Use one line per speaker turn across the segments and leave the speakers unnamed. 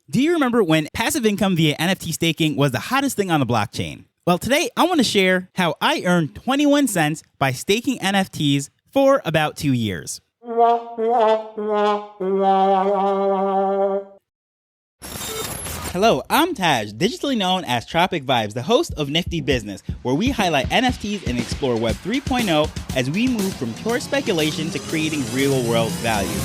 Do you remember when passive income via NFT staking was the hottest thing on the blockchain? Well, today I want to share how I earned 21 cents by staking NFTs for about 2 years. Hello, I'm Taj, digitally known as Tropic Vibes, the host of Nifty Business, where we highlight NFTs and explore Web 3.0 as we move from pure speculation to creating real-world value.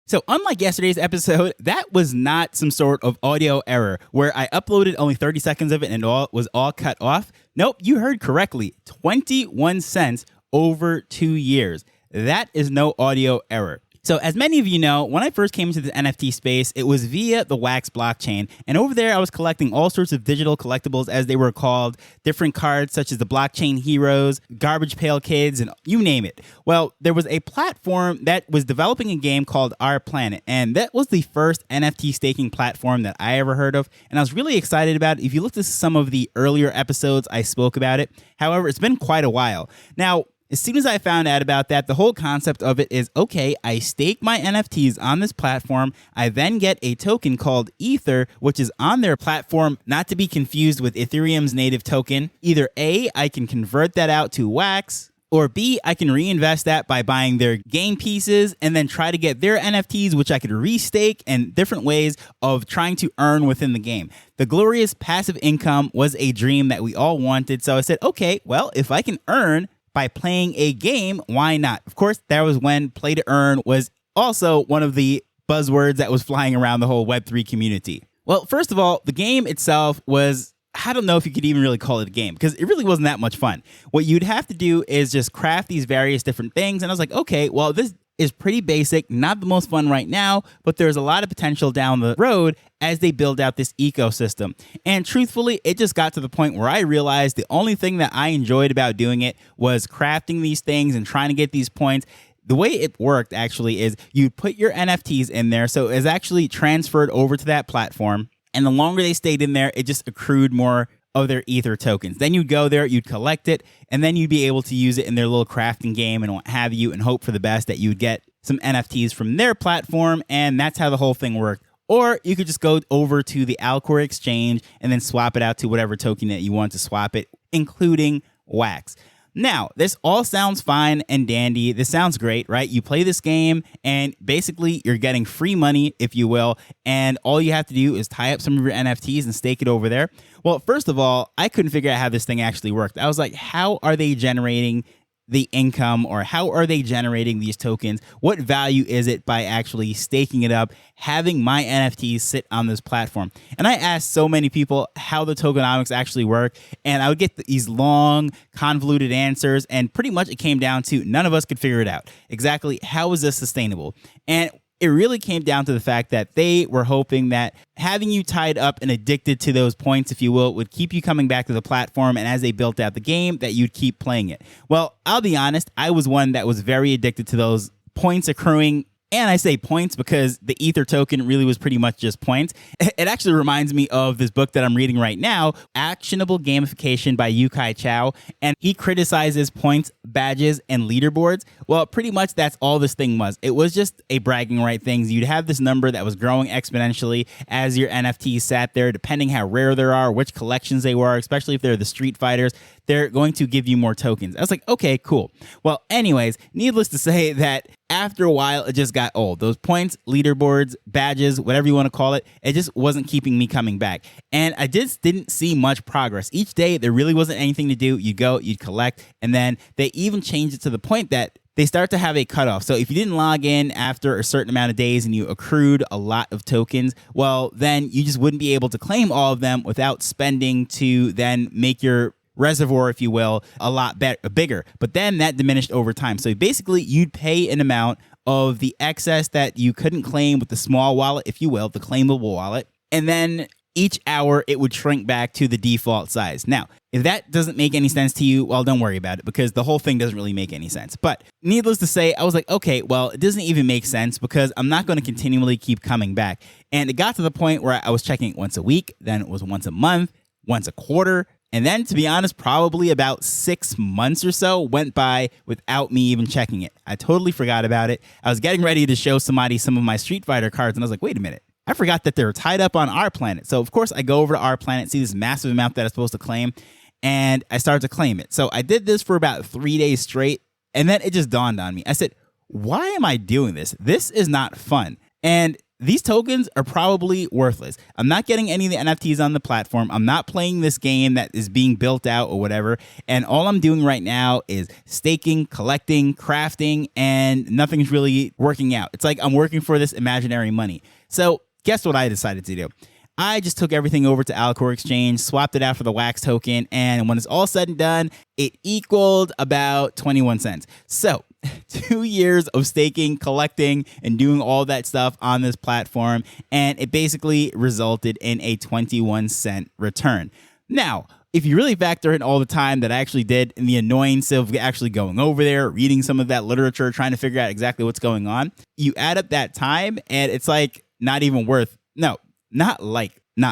So unlike yesterday's episode, that was not some sort of audio error where I uploaded only 30 seconds of it and it was all cut off. Nope, you heard correctly. 21 cents over 2 years. That is no audio error. So as many of you know, when I first came into the NFT space, it was via the Wax blockchain. And over there, I was collecting all sorts of digital collectibles, as they were called, different cards such as the blockchain heroes, garbage pail kids, and you name it. Well, there was a platform that was developing a game called Our Planet. And that was the first NFT staking platform that I ever heard of. And I was really excited about it. If you look at some of the earlier episodes, I spoke about it. However, it's been quite a while. Now, as soon as I found out about that, the whole concept of it is, okay, I stake my NFTs on this platform. I then get a token called Ether, which is on their platform, not to be confused with Ethereum's native token. Either A, I can convert that out to Wax, or B, I can reinvest that by buying their game pieces and then try to get their NFTs, which I could restake, and different ways of trying to earn within the game. The glorious passive income was a dream that we all wanted. So I said, okay, well, if I can earn by playing a game, why not? Of course, that was when play to earn was also one of the buzzwords that was flying around the whole Web3 community. Well, first of all, the game itself was, I don't know if you could even really call it a game because it really wasn't that much fun. What you'd have to do is just craft these various different things. And I was like, okay, well, this is pretty basic, not the most fun right now, but there's a lot of potential down the road as they build out this ecosystem. And truthfully, it just got to the point where I realized the only thing that I enjoyed about doing it was crafting these things and trying to get these points. The way it worked actually is you put your NFTs in there, so it's actually transferred over to that platform. And the longer they stayed in there, it just accrued more of their Ether tokens. Then you'd go there, you'd collect it, and then you'd be able to use it in their little crafting game and what have you, and hope for the best that you would get some NFTs from their platform, and that's how the whole thing worked. Or you could just go over to the Alcor exchange and then swap it out to whatever token that you want to swap it, including Wax. Now, this all sounds fine and dandy. This sounds great, right? You play this game and basically you're getting free money, if you will, and all you have to do is tie up some of your NFTs and stake it over there. Well, first of all, I couldn't figure out how this thing actually worked. I was like, how are they generating the income, or how are they generating these tokens? What value is it by actually staking it up, having my NFTs sit on this platform? And I asked so many people how the tokenomics actually work, and I would get these long, convoluted answers, and pretty much it came down to none of us could figure it out. Exactly how is this sustainable? And it really came down to the fact that they were hoping that having you tied up and addicted to those points, if you will, would keep you coming back to the platform. And as they built out the game, that you'd keep playing it. Well, I'll be honest, I was one that was very addicted to those points accruing. And I say points because the Ether token really was pretty much just points. It actually reminds me of this book that I'm reading right now, Actionable Gamification by Yu-Kai Chow. And he criticizes points, badges, and leaderboards. Well, pretty much that's all this thing was. It was just a bragging right thing. You'd have this number that was growing exponentially as your NFTs sat there, depending how rare there are, which collections they were, especially if they're the Street Fighters. They're going to give you more tokens. I was like, okay, cool. Well, anyways, needless to say that after a while, it just got old. Those points, leaderboards, badges, whatever you want to call it, it just wasn't keeping me coming back. And I just didn't see much progress. Each day, there really wasn't anything to do. You'd go, you'd collect, and then they even changed it to the point that they start to have a cutoff. So if you didn't log in after a certain amount of days and you accrued a lot of tokens, well, then you just wouldn't be able to claim all of them without spending to then make your reservoir, if you will, a lot bigger. But then that diminished over time. So basically, you'd pay an amount of the excess that you couldn't claim with the small wallet, if you will, the claimable wallet. And then each hour, it would shrink back to the default size. Now, if that doesn't make any sense to you, well, don't worry about it because the whole thing doesn't really make any sense. But needless to say, I was like, okay, well, it doesn't even make sense because I'm not going to continually keep coming back. And it got to the point where I was checking it once a week, then it was once a month, once a quarter, And then, to be honest, probably about 6 months or so went by without me even checking it. I totally forgot about it. I was getting ready to show somebody some of my Street Fighter cards, and I was like, wait a minute. I forgot that they're tied up on our planet. So, of course, I go over to our planet, see this massive amount that I'm supposed to claim, and I started to claim it. So I did this for about 3 days straight, and then it just dawned on me. I said, why am I doing this? This is not fun. And these tokens are probably worthless. I'm not getting any of the NFTs on the platform. I'm not playing this game that is being built out or whatever. And all I'm doing right now is staking, collecting, crafting, and nothing's really working out. It's like I'm working for this imaginary money. So guess what I decided to do? I just took everything over to Alcor Exchange, swapped it out for the Wax token, and when it's all said and done, it equaled about 21 cents. So 2 years of staking, collecting, and doing all that stuff on this platform, and it basically resulted in a 21-cent return. Now, if you really factor in all the time that I actually did and the annoyance of actually going over there, reading some of that literature, trying to figure out exactly what's going on, you add up that time, and it's like not even worth, no, not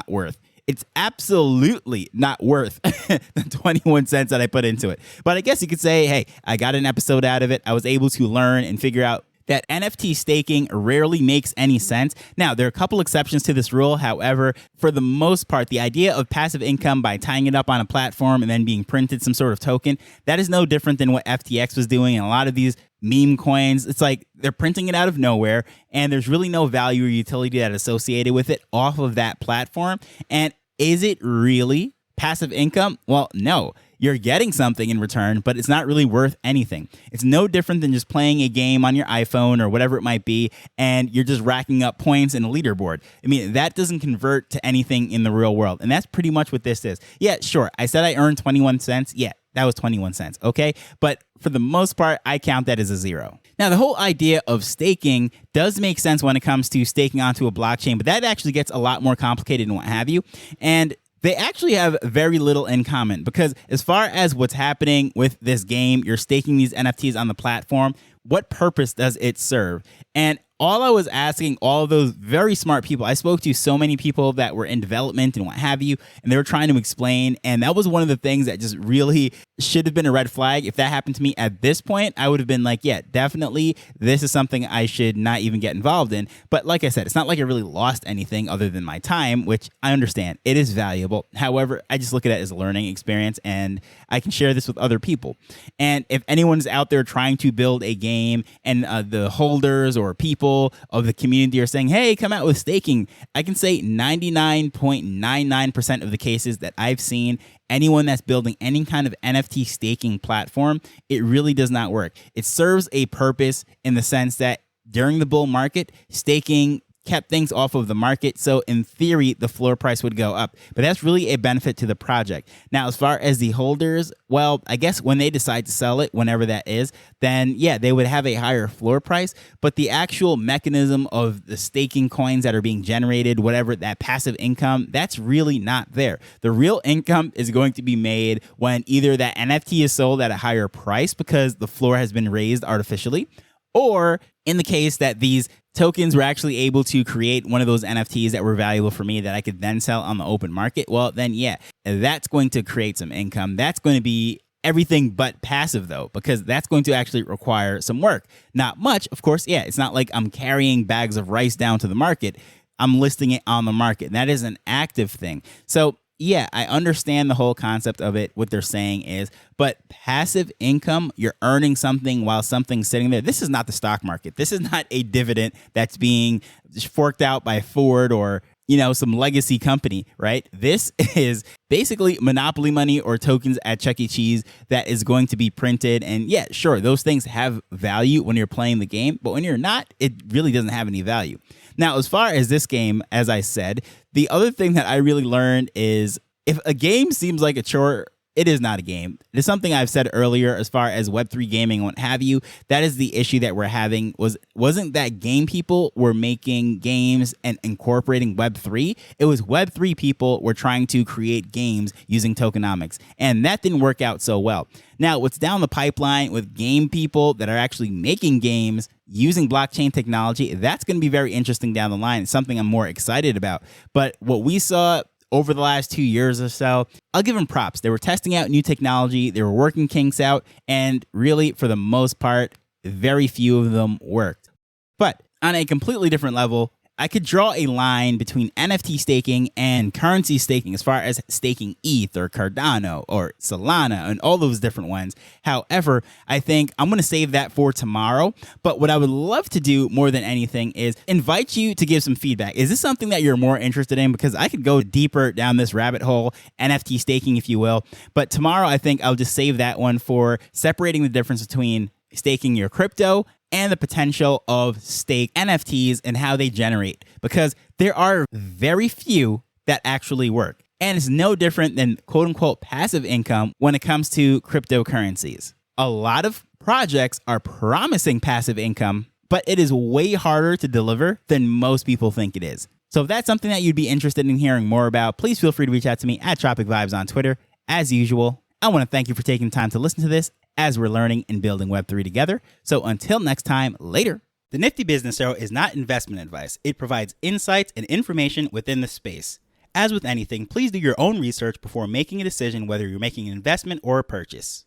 worth. It's absolutely not worth the 21 cents that I put into it. But I guess you could say, hey, I got an episode out of it. I was able to learn and figure out that NFT staking rarely makes any sense. Now, there are a couple exceptions to this rule. However, for the most part, the idea of passive income by tying it up on a platform and then being printed some sort of token, that is no different than what FTX was doing. And a lot of these meme coins, it's like they're printing it out of nowhere, and there's really no value or utility that is associated with it off of that platform. And is it really passive income? Well, no. You're getting something in return, but it's not really worth anything. It's no different than just playing a game on your iPhone or whatever it might be, and you're just racking up points in a leaderboard. I mean, that doesn't convert to anything in the real world, and that's pretty much what this is. Yeah, sure, I said I earned 21 cents. Yeah, that was 21 cents, okay? But for the most part, I count that as a zero. Now, the whole idea of staking does make sense when it comes to staking onto a blockchain, but that actually gets a lot more complicated and what have you. And they actually have very little in common, because as far as what's happening with this game, you're staking these NFTs on the platform. What purpose does it serve? And all I was asking all of those very smart people, I spoke to so many people that were in development and what have you, and they were trying to explain. And that was one of the things that just really should have been a red flag. If that happened to me at this point, I would have been like, yeah, definitely, this is something I should not even get involved in. But like I said, it's not like I really lost anything other than my time, which I understand. It is valuable. However, I just look at it as a learning experience, and I can share this with other people. And if anyone's out there trying to build a game and the holders or people of the community are saying, hey, come out with staking, I can say 99.99% of the cases that I've seen, anyone that's building any kind of NFT staking platform, it really does not work. It serves a purpose in the sense that during the bull market, staking kept things off of the market. So in theory, the floor price would go up, but that's really a benefit to the project. Now, as far as the holders, well, I guess when they decide to sell it, whenever that is, then yeah, they would have a higher floor price, but the actual mechanism of the staking coins that are being generated, whatever, that passive income, that's really not there. The real income is going to be made when either that NFT is sold at a higher price because the floor has been raised artificially, or in the case that these tokens were actually able to create one of those NFTs that were valuable for me that I could then sell on the open market, well, then yeah, that's going to create some income. That's going to be everything but passive, though, because that's going to actually require some work. Not much, of course. Yeah, it's not like I'm carrying bags of rice down to the market. I'm listing it on the market. That is an active thing. So yeah, I understand the whole concept of it. What they're saying is, but passive income, you're earning something while something's sitting there. This is not the stock market. This is not a dividend that's being forked out by Ford or, you know, some legacy company, right? This is basically monopoly money or tokens at Chuck E. Cheese that is going to be printed. And yeah, sure, those things have value when you're playing the game, but when you're not, it really doesn't have any value. Now, as far as this game, as I said, the other thing that I really learned is if a game seems like a chore, it is not a game. It is something I've said earlier as far as Web3 gaming and what have you. That is the issue that we're having. Wasn't that game people were making games and incorporating Web3? It was Web3 people were trying to create games using tokenomics, and that didn't work out so well. Now, what's down the pipeline with game people that are actually making games using blockchain technology, that's going to be very interesting down the line. It's something I'm more excited about. But what we saw over the last 2 years or so, I'll give them props. They were testing out new technology, they were working kinks out, and really, for the most part, very few of them worked. But on a completely different level, I could draw a line between NFT staking and currency staking as far as staking ETH or Cardano or Solana and all those different ones. However, I think I'm going to save that for tomorrow. But what I would love to do more than anything is invite you to give some feedback. Is this something that you're more interested in? Because I could go deeper down this rabbit hole, NFT staking, if you will. But tomorrow, I think I'll just save that one for separating the difference between staking your crypto and the potential of stake NFTs and how they generate, because there are very few that actually work. And it's no different than quote unquote passive income when it comes to cryptocurrencies. A lot of projects are promising passive income, but it is way harder to deliver than most people think it is. So if that's something that you'd be interested in hearing more about, please feel free to reach out to me at Tropic Vibes on Twitter. As usual, I want to thank you for taking the time to listen to this as we're learning and building Web3 together. So until next time, later. The Nifty Business Show is not investment advice. It provides insights and information within the space. As with anything, please do your own research before making a decision whether you're making an investment or a purchase.